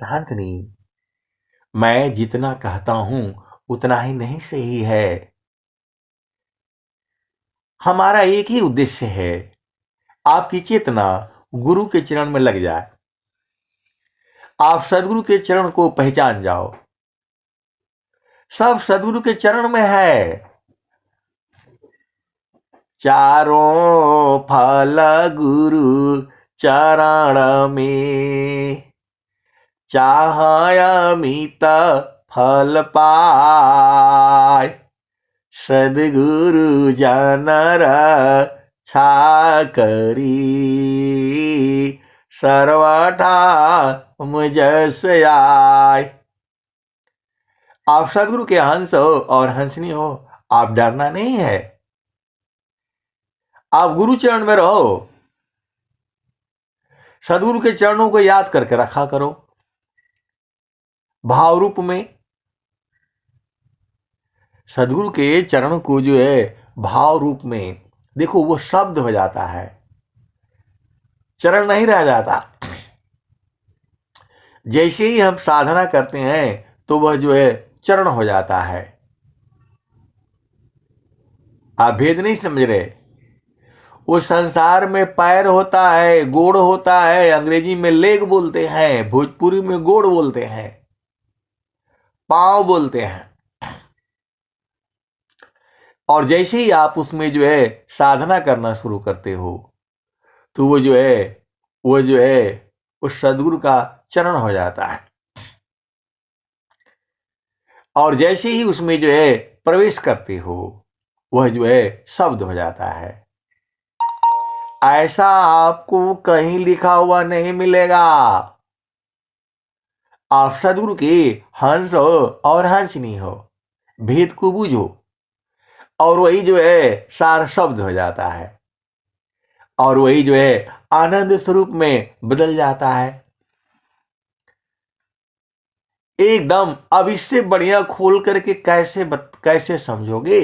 हंसनी, मैं जितना कहता हूं उतना ही नहीं सही है। हमारा एक ही उद्देश्य है, आपकी चेतना गुरु के चरण में लग जाए। आप सदगुरु के चरण को पहचान जाओ। सब सदगुरु के चरण में है। चारों फल गुरु चरण में, चाह अमित फल पाय। सदगुरु जनर छा करी, सर्वथा मुझस आय। आप सदगुरु के हंस हो और हंसनी हो, आप डरना नहीं है। आप गुरु चरण में रहो। सदगुरु के चरणों को याद करके रखा करो भाव रूप में। सदगुरु के चरण को जो है भाव रूप में देखो, वो शब्द हो जाता है, चरण नहीं रह जाता। जैसे ही हम साधना करते हैं तो वह जो है चरण हो जाता है। आप भेद नहीं समझ रहे। वो संसार में पैर होता है, गोड़ होता है, अंग्रेजी में लेग बोलते हैं, भोजपुरी में गोड़ बोलते हैं, पांव बोलते हैं। और जैसे ही आप उसमें जो है साधना करना शुरू करते हो तो वो जो है उस सदगुरु का चरण हो जाता है। और जैसे ही उसमें जो है प्रवेश करते हो, वह जो है शब्द हो जाता है। ऐसा आपको कहीं लिखा हुआ नहीं मिलेगा। आप सदगुरु के हंस हो और हंसनी हो, भेद को बूझो, और वही जो है सार शब्द हो जाता है, और वही जो है आनंद स्वरूप में बदल जाता है एकदम। अब इससे बढ़िया खोल करके कैसे समझोगे।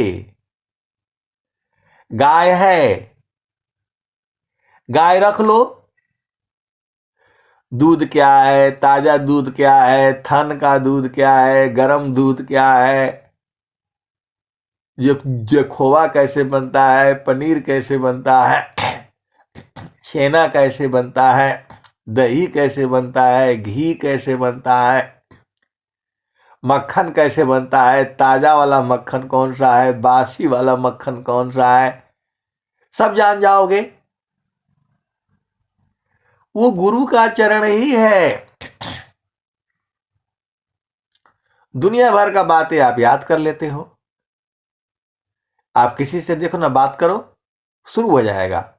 गाय है, गाय रख लो। दूध क्या है, ताजा दूध क्या है, थन का दूध क्या है, गरम दूध क्या है, जो खोवा कैसे बनता है, पनीर कैसे बनता है, छेना कैसे बनता है, दही कैसे बनता है, घी कैसे बनता है, मक्खन कैसे बनता है, ताजा वाला मक्खन कौन सा है, बासी वाला मक्खन कौन सा है, सब जान जाओगे। वो गुरु का चरण ही है। दुनिया भर का बातें आप याद कर लेते हो। आप किसी से देखो ना, बात करो, शुरू हो जाएगा,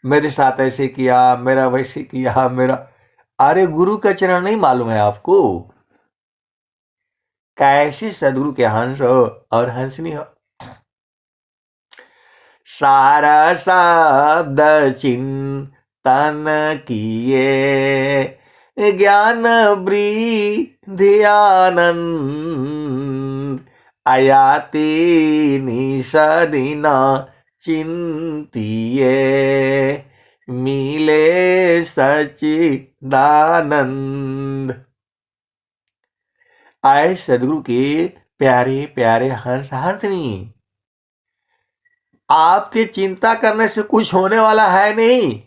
मेरे साथ ऐसे किया, मेरा वैसे किया, मेरा। अरे गुरु का चरण नहीं मालूम है आपको। कैसे सदगुरु के हंस हो और हंसनी हो। सारा शब्द चिंतन किए, ज्ञान वृद्धि आनंद। आयाति निषदिन चिंतिए, मिले सच्चिदानंद। आए सदगुरु के प्यारे प्यारे हंस हंसनी, आपके चिंता करने से कुछ होने वाला है नहीं।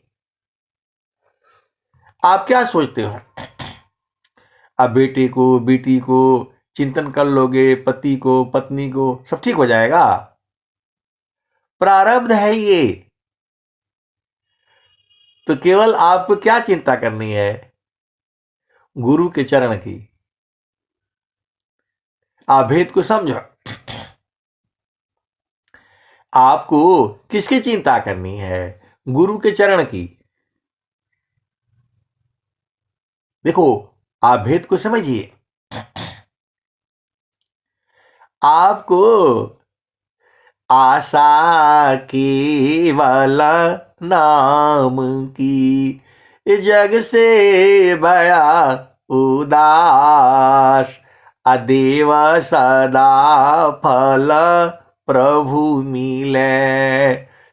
आप क्या सोचते हो, अब बेटे को बेटी को चिंतन कर लोगे, पति को पत्नी को, सब ठीक हो जाएगा। प्रारब्ध है ये। तो केवल आपको क्या चिंता करनी है, गुरु के चरण की। आप भेद को समझो। आपको किसकी चिंता करनी है, गुरु के चरण की। देखो, आप भेद को समझिए। आपको आशा केवल नाम की, जग से भया उदास। अदेव सदा फल प्रभु मिले,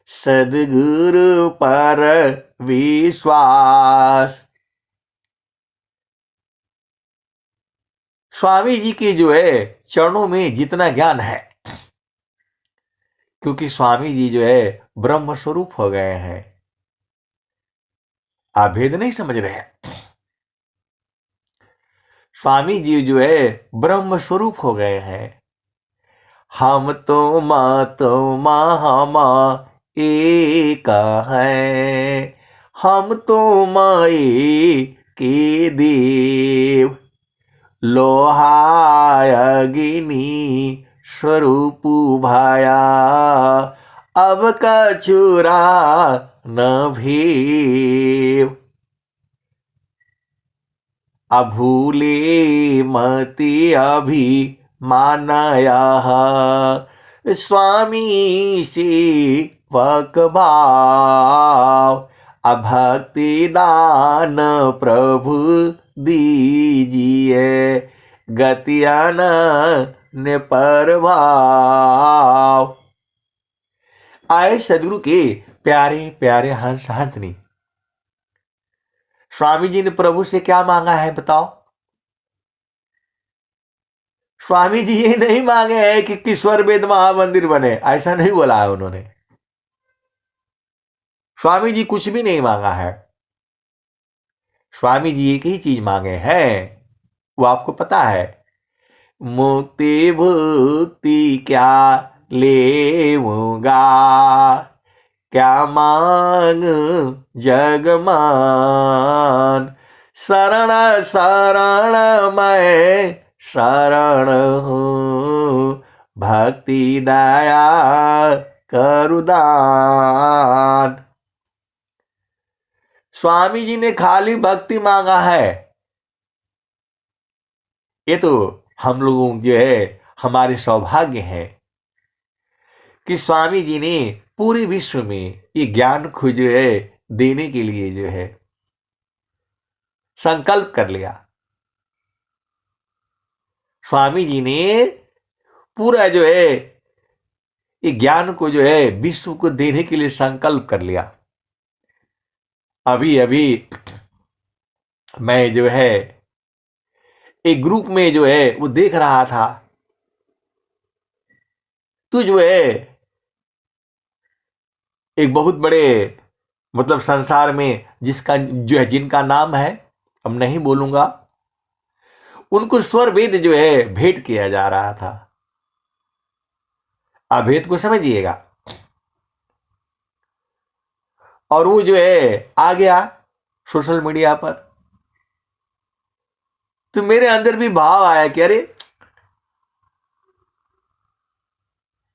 सदगुरु पर विश्वास। स्वामी जी के जो है चरणों में जितना ज्ञान है, क्योंकि स्वामी जी जो है ब्रह्म स्वरूप हो गए हैं। आप भेद नहीं समझ रहे हैं। स्वामी जी जो है ब्रह्म स्वरूप हो गए हैं। हम तो मामा एक है, हम तो माई के देव, लोहाय अग्नि स्वरूप भाया, अब कचुरा न भेव। अभूले मति अभी मानया, स्वामी से वक भाव, अभक्ति दान प्रभु दीजिए, गतियान ने परभाव। आए सदगुरु के प्यारे प्यारे हंस हंसनी, स्वामी जी ने प्रभु से क्या मांगा है बताओ। स्वामी जी ये नहीं मांगे हैं कि किश्वर वेद महामंदिर बने, ऐसा नहीं बोला है उन्होंने। स्वामी जी कुछ भी नहीं मांगा है। स्वामी जी एक ही चीज मांगे हैं, वो आपको पता है। मुक्ति भुक्ति क्या लेऊंगा, क्या मांग जगमान, शरण शरण मैं शरण हूं, भक्ति दया करुदान। स्वामी जी ने खाली भक्ति मांगा है। ये तो हम लोगों जो है हमारे सौभाग्य है कि स्वामी जी ने पूरे विश्व में ये ज्ञान को जो है देने के लिए जो है संकल्प कर लिया। स्वामी जी ने पूरा जो है ये ज्ञान को जो है विश्व को देने के लिए संकल्प कर लिया। अभी अभी मैं जो है एक ग्रुप में जो है वो देख रहा था, तो जो है एक बहुत बड़े मतलब संसार में जिसका जो है जिनका नाम है अब नहीं बोलूंगा, उनको स्वर वेद जो है भेंट किया जा रहा था। आप भेद को समझिएगा। और वो जो है आ गया सोशल मीडिया पर, तो मेरे अंदर भी भाव आया कि अरे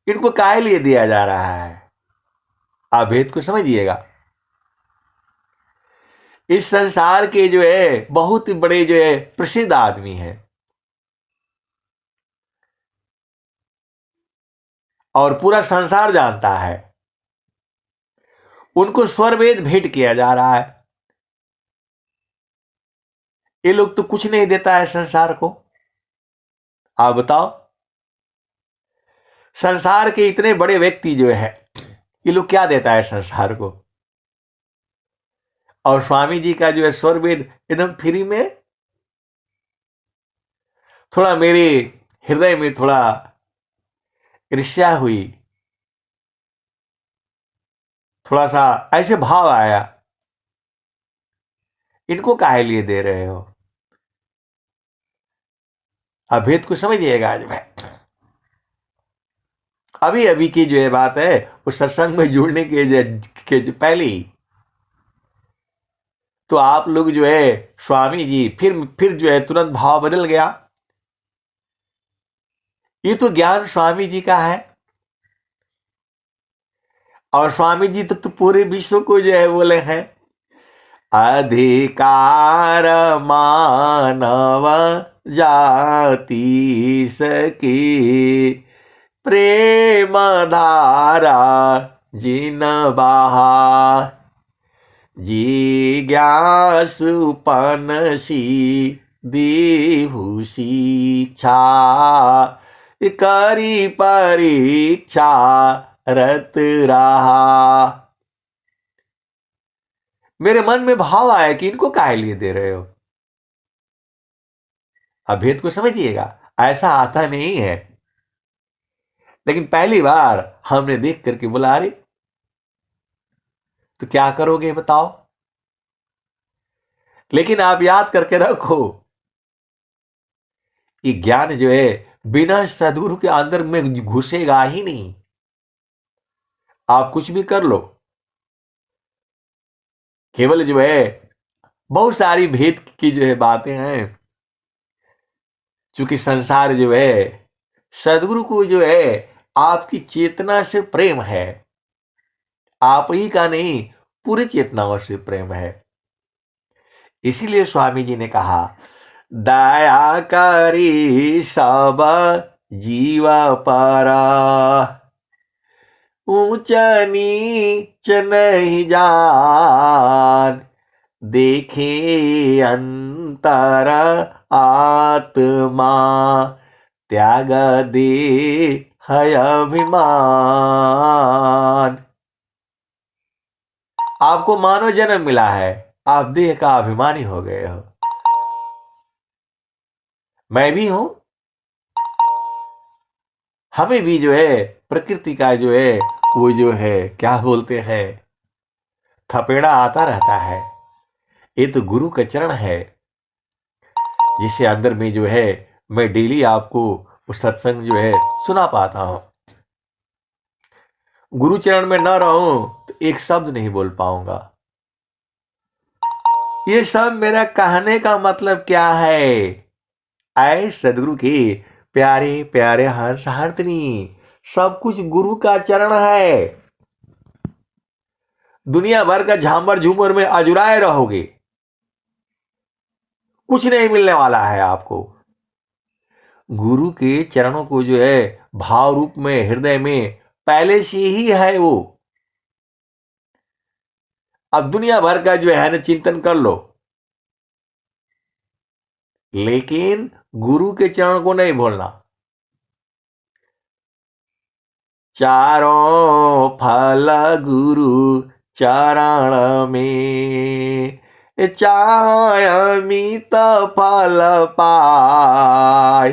इनको काहे लिए दिया जा रहा है। आप भेद को समझिएगा। इस संसार के जो है बहुत बड़े जो है प्रसिद्ध आदमी हैं और पूरा संसार जानता है, उनको स्वर वेद भेंट किया जा रहा है। ये लोग तो कुछ नहीं देता है संसार को। आप बताओ, संसार के इतने बड़े व्यक्ति जो है ये लोग क्या देता है संसार को। और स्वामी जी का जो है स्वर वेद एकदम फ्री में। थोड़ा मेरे हृदय में थोड़ा ईर्ष्या हुई, थोड़ा सा ऐसे भाव आया, इनको काहे लिए दे रहे हो। अभेद को समझिएगा। आज मैं अभी अभी की जो है बात है, उस सत्संग में जुड़ने के पहले ही तो आप लोग जो है स्वामी जी फिर जो है तुरंत भाव बदल गया। ये तो ज्ञान स्वामी जी का है और स्वामी जी तो पूरे विश्व को जो है बोले हैं अधिकार मानव जाति सकी, प्रेम धारा जिन बहा, जिज्ञासु पनसी देहु शिक्षा, करी परीक्षा रत रहा। मेरे मन में भाव आया कि इनको काहे लिए दे रहे हो। अभेद को समझिएगा, ऐसा आता नहीं है। लेकिन पहली बार हमने देख करके बोला अरे तो क्या करोगे बताओ। लेकिन आप याद करके रखो, ये ज्ञान जो है बिना सदगुरु के अंदर में घुसेगा ही नहीं। आप कुछ भी कर लो, केवल जो है बहुत सारी भेद की जो है बातें हैं। क्योंकि संसार जो है सदगुरु को जो है आपकी चेतना से प्रेम है, आप ही का नहीं, पूरी चेतनाओं से प्रेम है। इसीलिए स्वामी जी ने कहा दया करी सब जीव पर, ऊंच नीच नहीं जान, देखे अंतर आत्मा, त्याग दे है अभिमान। आपको मानव जन्म मिला है, आप देह का अभिमानी हो गए हो। मैं भी हूं, हमें भी जो है प्रकृति का जो है वो जो है क्या बोलते हैं थपेड़ा आता रहता है। ये तो गुरु का चरण है, जिसे अंदर में जो है मैं डेली आपको वो सत्संग जो है सुना पाता हूं। गुरु चरण में न रहूं तो एक शब्द नहीं बोल पाऊंगा। ये सब मेरा कहने का मतलब क्या है, आए सदगुरु के प्यारे प्यारे हंस हारतनी, सब कुछ गुरु का चरण है। दुनिया भर का झामर झूमर में अजुराए रहोगे, कुछ नहीं मिलने वाला है आपको। गुरु के चरणों को जो है भाव रूप में हृदय में पहले से ही है वो। अब दुनिया भर का जो है ना चिंतन कर लो, लेकिन गुरु के चरण को नहीं भूलना। चारों फल गुरु चरण में, चाय अमित फल पाय,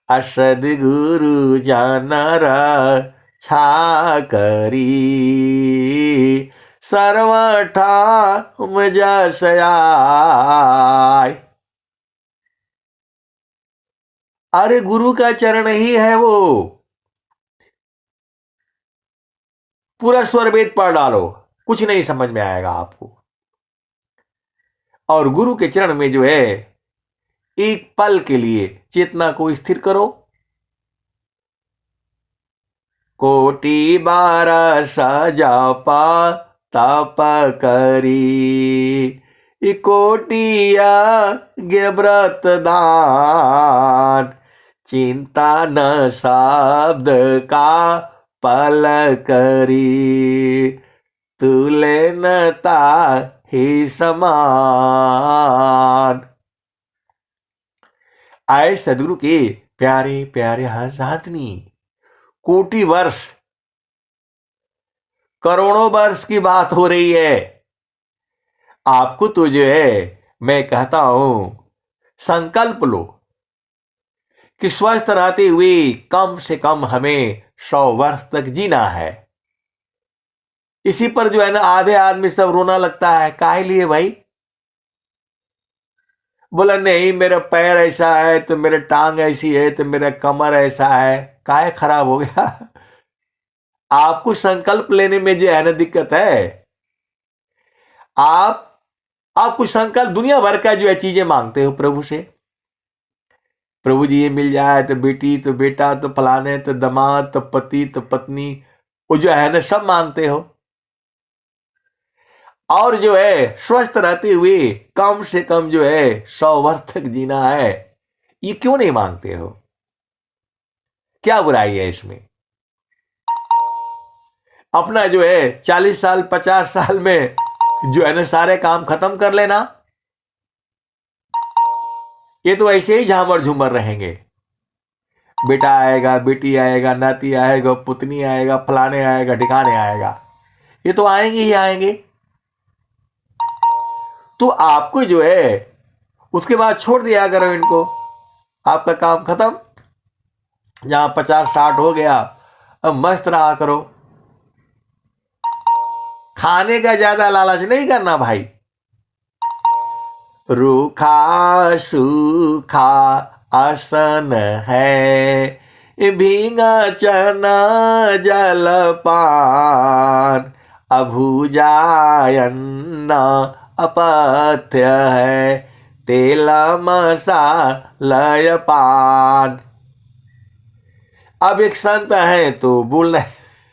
असद गुरु जानर छा करी, सर्वठा जसयाय। अरे गुरु का चरण ही है वो। पूरा स्वर वेद पढ़ डालो, कुछ नहीं समझ में आएगा आपको। और गुरु के चरण में जो है एक पल के लिए चेतना को स्थिर करो। कोटि बार सजपा तप करी, कोटिया गे व्रत दान, चिंता न शब्द का पल करी, तुले नता ही समान। आए सदगुरु के प्यारे प्यारे हाथनी, कोटि वर्ष करोड़ों वर्ष की बात हो रही है। आपको तो जो है मैं कहता हूं संकल्प लो कि स्वस्थ रहते हुए कम से कम हमें 100 वर्ष तक जीना है। इसी पर जो है ना आधे आदमी सब रोना लगता है, काहे लिए भाई? बोला नहीं मेरा पैर ऐसा है तो मेरे टांग ऐसी है तो मेरा कमर ऐसा है, काहे खराब हो गया? आपको संकल्प लेने में जो है ना दिक्कत है। आप कुछ संकल्प दुनिया भर का जो है चीजें मांगते हो प्रभु से। प्रभु जी ये मिल जाए तो बेटी तो बेटा तो फलाने तो दामाद तो पति तो पत्नी, वो जो है ना सब मांगते हो। और जो है स्वस्थ रहते हुए कम से कम जो है 100 वर्ष तक जीना है, ये क्यों नहीं मांगते हो? क्या बुराई है इसमें? अपना जो है 40 साल 50 साल में जो है ना सारे काम खत्म कर लेना। ये तो ऐसे ही झामर झूमर रहेंगे। बेटा आएगा, बेटी आएगा, नाती आएगा, पुतनी आएगा, फलाने आएगा, ठिकाने आएगा, ये तो आएंगे ही आएंगे। तो आपको जो है उसके बाद छोड़ दिया करो इनको। आपका काम खत्म। जहां 50-60 हो गया, अब मस्त रहा करो। खाने का ज्यादा लालच नहीं करना भाई। रूखा सूखा आसन है, भींगा चना जलपान, अभुजायन्न अपथ्य है, तेला मसालय पान। अब एक संत हैं तो बोल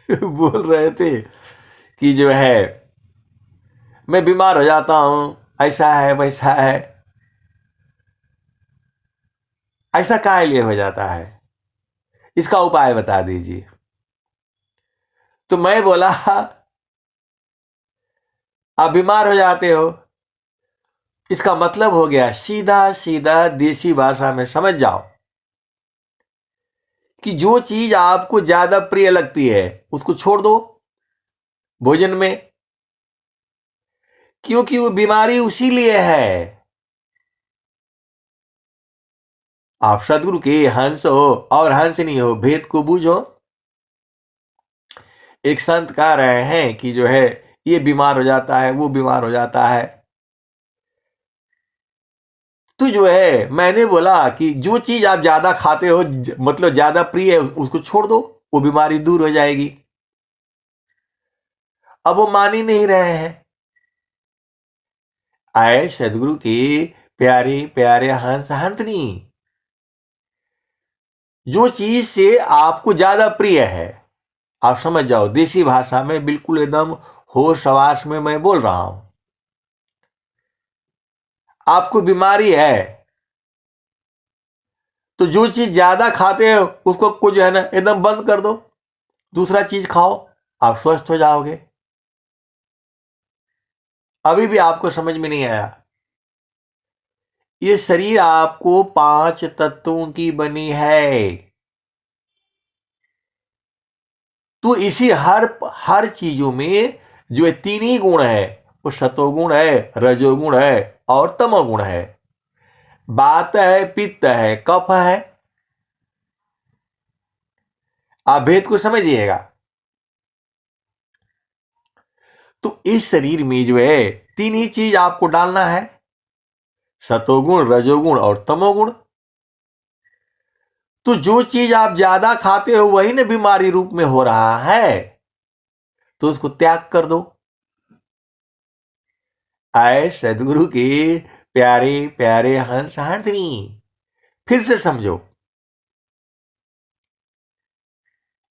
रहे थे कि जो है मैं बीमार हो जाता हूं, ऐसा है वैसा है। ऐसा काहे लिए हो जाता है, इसका उपाय बता दीजिए। तो मैं बोला आप बीमार हो जाते हो, इसका मतलब हो गया सीधा सीधा देसी भाषा में समझ जाओ कि जो चीज आपको ज्यादा प्रिय लगती है उसको छोड़ दो भोजन में, क्योंकि वो बीमारी उसी लिए है। आप सदगुरु के हंस हो और हंसनी हो, भेद को बूझो। एक संत कह रहे हैं कि जो है ये बीमार हो जाता है, वो बीमार हो जाता है। तो जो है मैंने बोला कि जो चीज आप ज्यादा खाते हो, मतलब ज्यादा प्रिय है, उसको छोड़ दो, वो बीमारी दूर हो जाएगी। अब वो मान ही नहीं रहे हैं। आए सदगुरु के प्यारे प्यारे हंस हंसनी, जो चीज से आपको ज्यादा प्रिय है, आप समझ जाओ देसी भाषा में बिल्कुल एकदम होश हवास में मैं बोल रहा हूं। आपको बीमारी है तो जो चीज ज्यादा खाते हो उसको को जो है ना एकदम बंद कर दो, दूसरा चीज खाओ, आप स्वस्थ हो जाओगे। अभी भी आपको समझ में नहीं आया? ये शरीर आपको 5 तत्वों की बनी है। तो इसी हर चीजों में जो है 3 ही गुण है, वो सतोगुण है, रजोगुण है और तमोगुण है। बात है, पित्त है, कफ है। आप भेद को समझिएगा। तो इस शरीर में जो है 3 ही चीज आपको डालना है, सतोगुण, रजोगुण और तमोगुण। तो जो चीज आप ज्यादा खाते हो वही ना बीमारी रूप में हो रहा है, तो उसको त्याग कर दो। आए सदगुरु के प्यारे प्यारे हंस हंसनी, फिर से समझो,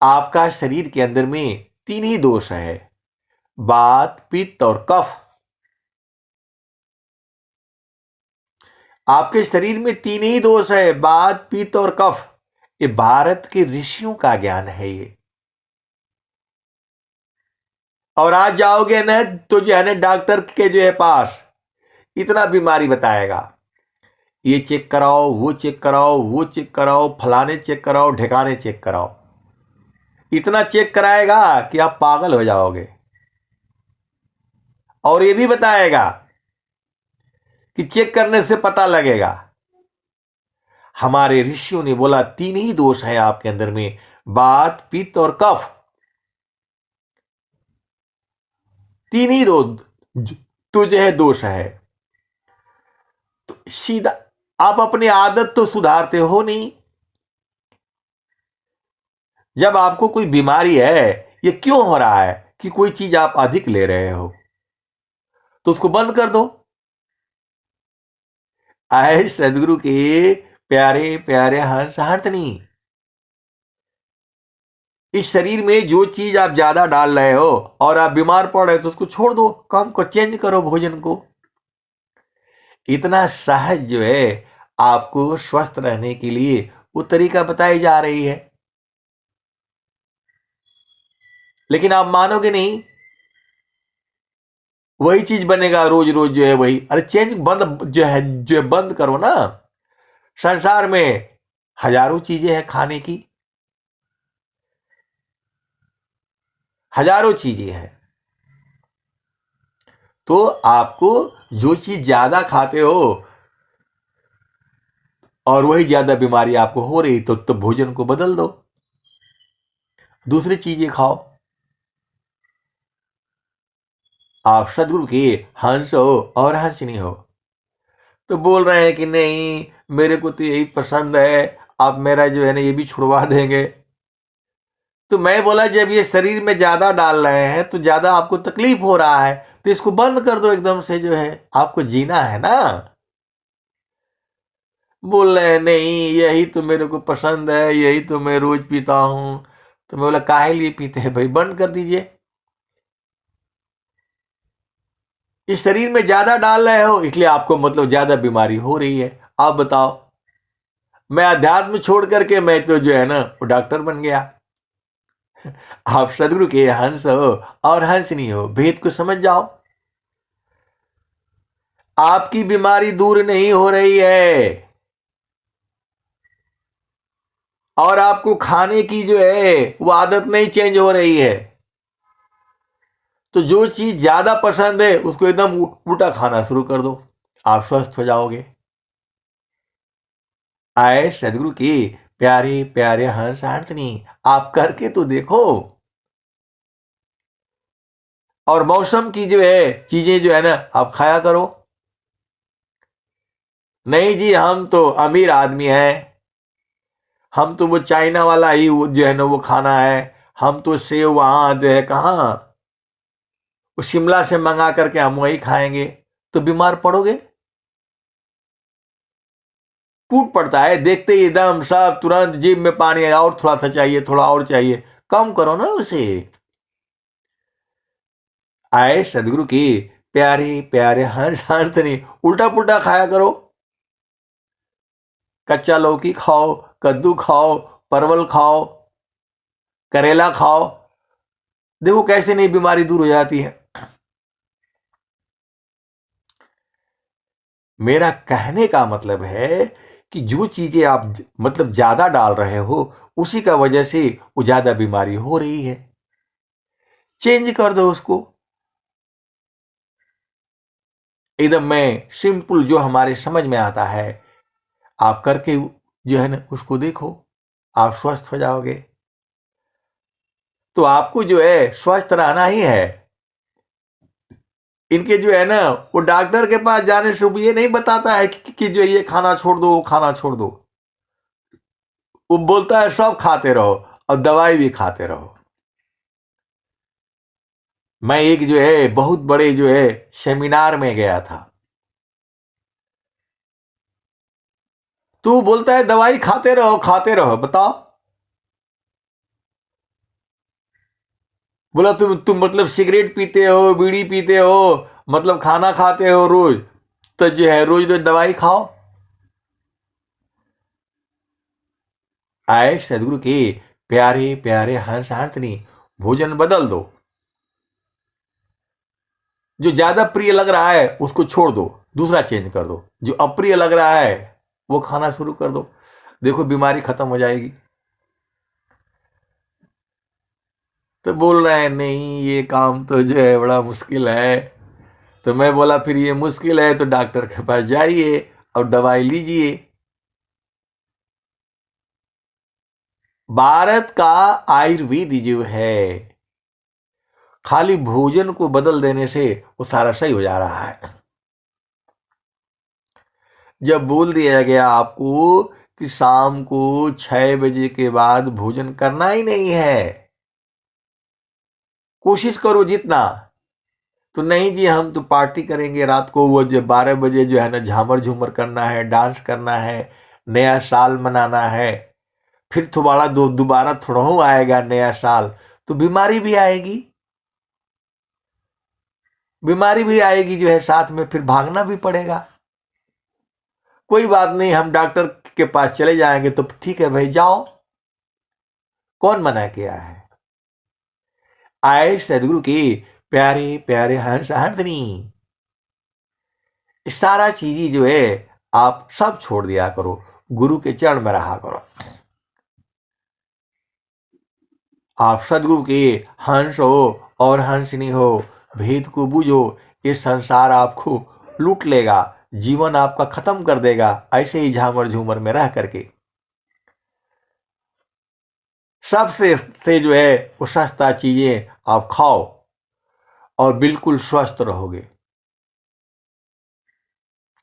आपका शरीर के अंदर में 3 ही दोष है, वात, पित्त और कफ। आपके शरीर में 3 ही दोष है, वात, पित्त और कफ। ये भारत के ऋषियों का ज्ञान है ये। और आज जाओगे ना तो जो है ना डॉक्टर के जो है पास इतना बीमारी बताएगा, ये चेक कराओ, वो चेक कराओ, वो चेक कराओ, फलाने चेक कराओ, ढिकाने चेक कराओ। इतना चेक कराएगा कि आप पागल हो जाओगे। और ये भी बताएगा कि चेक करने से पता लगेगा। हमारे ऋषियों ने बोला 3 ही दोष हैं आपके अंदर में, वात, पित्त और कफ। 3 ही तुझे है दोष है। तो सीधा आप अपनी आदत तो सुधारते हो नहीं। जब आपको कोई बीमारी है, ये क्यों हो रहा है कि कोई चीज आप अधिक ले रहे हो, तो उसको बंद कर दो। आए सदगुरु के प्यारे प्यारे हंस हंसनी, इस शरीर में जो चीज आप ज्यादा डाल रहे हो और आप बीमार पड़ रहे हो तो उसको छोड़ दो, काम को चेंज करो भोजन को। इतना सहज जो है आपको स्वस्थ रहने के लिए वो तरीका बताई जा रही है, लेकिन आप मानोगे नहीं। वही चीज बनेगा रोज रोज जो है वही। अरे चेंज बंद जो है बंद करो ना। संसार में हजारों चीजें हैं खाने की, हजारों चीजें हैं। तो आपको जो चीज ज्यादा खाते हो और वही ज्यादा बीमारी आपको हो रही तो भोजन को बदल दो, दूसरी चीजें खाओ। आप सदगुरु के हंस हो और हंसनी हो, तो बोल रहे हैं कि नहीं मेरे को तो यही पसंद है, आप मेरा जो है ना ये भी छुड़वा देंगे। तो मैं बोला जब ये शरीर में ज्यादा डाल रहे हैं तो ज्यादा आपको तकलीफ हो रहा है, तो इसको बंद कर दो एकदम से, जो है आपको जीना है ना। बोल रहे हैं नहीं यही तो मेरे को पसंद है, यही तो मैं रोज पीता हूं। तो मैं बोला काहे लिए पीते हैं भाई, बंद कर दीजिए। इस शरीर में ज्यादा डाल रहे हो इसलिए आपको मतलब ज्यादा बीमारी हो रही है। आप बताओ, मैं अध्यात्म छोड़ करके मैं तो जो है ना वो डॉक्टर बन गया। आप सदगुरु के हंस हो और हंसनी हो, भेद को समझ जाओ। आपकी बीमारी दूर नहीं हो रही है, और आपको खाने की जो है वो आदत नहीं चेंज हो रही है। तो जो चीज ज्यादा पसंद है उसको एकदम उल्टा खाना शुरू कर दो, आप स्वस्थ हो जाओगे। आए सदगुरु की प्यारे प्यारे हंस हंसनी, आप करके तो देखो। और मौसम की जो है चीजें जो है ना आप खाया करो। नहीं जी हम तो अमीर आदमी हैं, हम तो वो चाइना वाला ही वो जो है ना वो खाना है, हम तो सेव वहां जो है कहाँ वो शिमला से मंगा करके हम वही खाएंगे, तो बीमार पड़ोगे। टूट पड़ता है देखते ही एकदम सब तुरंत जीभ में पानी है, और थोड़ा सा चाहिए, थोड़ा और चाहिए, कम करो ना उसे। आए सदगुरु की प्यारे प्यारे हंस हंसनी, उल्टा पुल्टा खाया करो। कच्चा लौकी खाओ, कद्दू खाओ, परवल खाओ, करेला खाओ, देखो कैसे नहीं बीमारी दूर हो जाती है। मेरा कहने का मतलब है कि जो चीजें आप मतलब ज्यादा डाल रहे हो उसी का वजह से वो ज्यादा बीमारी हो रही है, चेंज कर दो उसको। एकदम मैं सिंपल जो हमारे समझ में आता है आप करके जो है ना उसको देखो, आप स्वस्थ हो जाओगे। तो आपको जो है स्वस्थ रहना ही है। इनके जो है ना वो डॉक्टर के पास जाने से वो ये नहीं बताता है कि जो ये खाना छोड़ दो वो खाना छोड़ दो, वो बोलता है सब खाते रहो और दवाई भी खाते रहो। मैं एक जो है बहुत बड़े जो है सेमिनार में गया था, तो बोलता है दवाई खाते रहो खाते रहो। बताओ, बोला तुम मतलब सिगरेट पीते हो, बीड़ी पीते हो, मतलब खाना खाते हो रोज, तो जो है रोज रोज दवाई खाओ। आए सदगुरु के प्यारे प्यारे हंस हंसनी, भोजन बदल दो। जो ज्यादा प्रिय लग रहा है उसको छोड़ दो, दूसरा चेंज कर दो। जो अप्रिय लग रहा है वो खाना शुरू कर दो, देखो बीमारी खत्म हो जाएगी। तो बोल रहे हैं नहीं ये काम तो जो है बड़ा मुश्किल है। तो मैं बोला फिर ये मुश्किल है तो डॉक्टर के पास जाइए और दवाई लीजिए। भारत का आयुर्वेद जो है खाली भोजन को बदल देने से वो सारा सही हो जा रहा है। जब बोल दिया गया आपको कि शाम को 6 बजे के बाद भोजन करना ही नहीं है, कोशिश करो जितना। तो नहीं जी हम तो पार्टी करेंगे रात को, वो जो 12 बजे जो है ना झामर झूमर करना है, डांस करना है, नया साल मनाना है। फिर दोबारा दोबारा थोड़ा हो आएगा नया साल, तो बीमारी भी आएगी, बीमारी भी आएगी जो है साथ में, फिर भागना भी पड़ेगा। कोई बात नहीं हम डॉक्टर के पास चले जाएंगे, तो ठीक है भाई जाओ, कौन मना किया है। आए सदगुरु की प्यारे प्यारे हंस हंसनी, सारा चीज जो है आप सब छोड़ दिया करो, गुरु के चरण में रहा करो। आप सदगुरु के हंस हो और हंसनी हो, भेद को बूझो, ये संसार आपको लूट लेगा, जीवन आपका खत्म कर देगा ऐसे ही झामर झूमर में रह करके। सबसे से जो है वो सस्ता चीजें आप खाओ और बिल्कुल स्वस्थ रहोगे।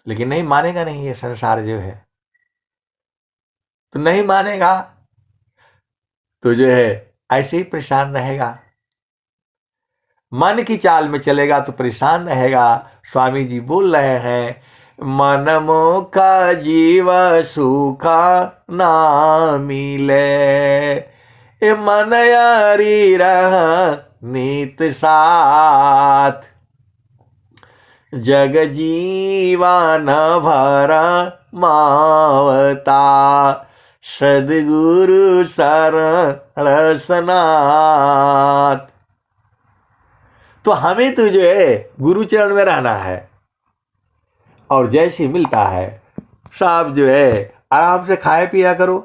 लेकिन नहीं मानेगा, नहीं ये संसार जो है तो नहीं मानेगा, तो जो है ऐसे ही परेशान रहेगा। मन की चाल में चलेगा तो परेशान रहेगा। स्वामी जी बोल रहे हैं मन मोह का जीव सुखा ना मिले, ए मन यारी रह नीत साथ, जग जीवन भरा मावता, सदगुरु शरण सनाथ। तो हमें तो जो है गुरु चरण में रहना है, और जैसे मिलता है सब जो है आराम से खाए पिया करो,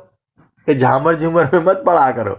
ये झामर झूमर में मत पड़ा करो।